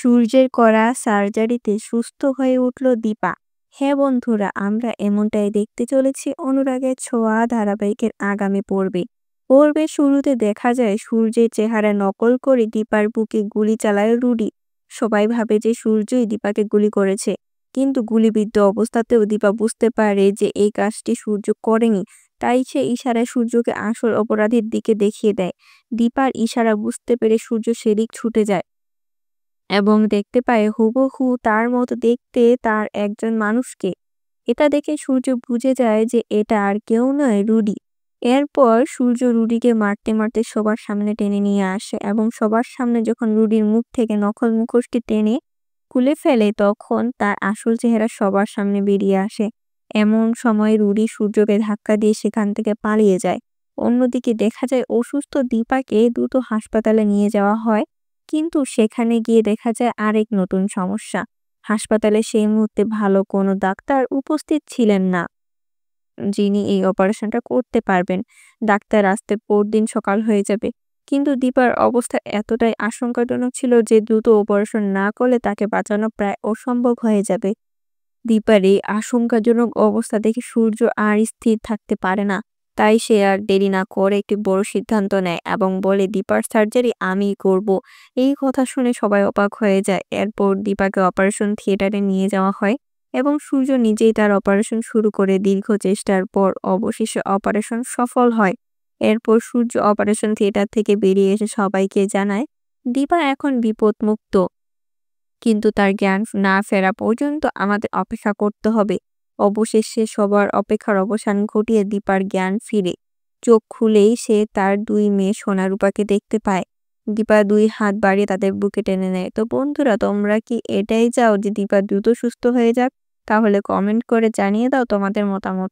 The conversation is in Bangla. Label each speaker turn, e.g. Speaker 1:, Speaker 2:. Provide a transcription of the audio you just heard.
Speaker 1: সূর্যের করা সার্জারিতে সুস্থ হয়ে উঠল দীপা। হ্যাঁ বন্ধুরা, আমরা এমনটাই দেখতে চলেছি অনুরাগের ছোঁয়া ধারাবাহিকের আগামী পর্বের শুরুতে দেখা যায় সূর্যের চেহারা নকল করে দীপার বুকে গুলি চালায় রুডি। সবাই ভাবে যে সূর্যই দীপাকে গুলি করেছে, কিন্তু গুলিবিদ্ধ অবস্থাতেও দীপা বুঝতে পারে যে এই কাজটি সূর্য করেনি। তাই সে ইশারায় সূর্যকে আসল অপরাধীর দিকে দেখিয়ে দেয়। দীপার ইশারা বুঝতে পেরে সূর্য সেদিক ছুটে যায় এবং দেখতে পায় হুবহু তার মতো দেখতে তার একজন মানুষকে। এটা দেখে সূর্য বুঝে যায় যে এটা আর কেউ নয়, রুডি। এরপর সূর্য রুডিকে মারতে মারতে সবার সামনে টেনে নিয়ে আসে এবং সবার সামনে যখন রুডির মুখ থেকে নকল মুখোশটি টেনে খুলে ফেলে তখন তার আসল চেহারা সবার সামনে বেরিয়ে আসে। এমন সময় রুডি সূর্যকে ধাক্কা দিয়ে সেখান থেকে পালিয়ে যায়। অন্যদিকে দেখা যায় অসুস্থ দীপাকে দ্রুত হাসপাতালে নিয়ে যাওয়া হয়, কিন্তু সেখানে গিয়ে দেখা যায় আরেক নতুন সমস্যা। হাসপাতালে সেই মুহূর্তে ভালো কোনো ডাক্তার উপস্থিত ছিলেন না যিনি এই অপারেশনটা করতে পারবেন। ডাক্তার আসতে পরদিন সকাল হয়ে যাবে, কিন্তু দীপার অবস্থা এতটাই আশঙ্কাজনক ছিল যে দ্রুত অপারেশন না করলে তাকে বাঁচানো প্রায় অসম্ভব হয়ে যাবে। দীপার এই আশঙ্কাজনক অবস্থা দেখে সূর্য আর স্থির থাকতে পারে না। তাই সে আর দেরি না করে একটি বড় সিদ্ধান্ত নেয় এবং বলে, দীপার সার্জারি আমিই করব। এই কথা শুনে সবাই অবাক হয়ে যায়। এরপর দীপাকে অপারেশন থিয়েটারে নিয়ে যাওয়া হয় এবং সূর্য নিজেই তার অপারেশন শুরু করে। দীর্ঘ চেষ্টার পর অবশেষে অপারেশন সফল হয়। এরপর সূর্য অপারেশন থিয়েটার থেকে বেরিয়ে এসে সবাইকে জানায় দীপা এখন বিপদমুক্ত, কিন্তু তার জ্ঞান না ফেরা পর্যন্ত আমাদের অপেক্ষা করতে হবে। অবশেষে সবার অপেক্ষার অবসান ঘটিয়ে দীপার জ্ঞান ফিরে। চোখ খুলেই সে তার দুই মেয়ে সোনারূপাকে দেখতে পায়। দীপা দুই হাত বাড়িয়ে তাদের বুকে টেনে নেয়। তো বন্ধুরা, তোমরা কি এটাই চাও যে দীপা দ্রুত সুস্থ হয়ে যাক? তাহলে কমেন্ট করে জানিয়ে দাও তোমাদের মতামত।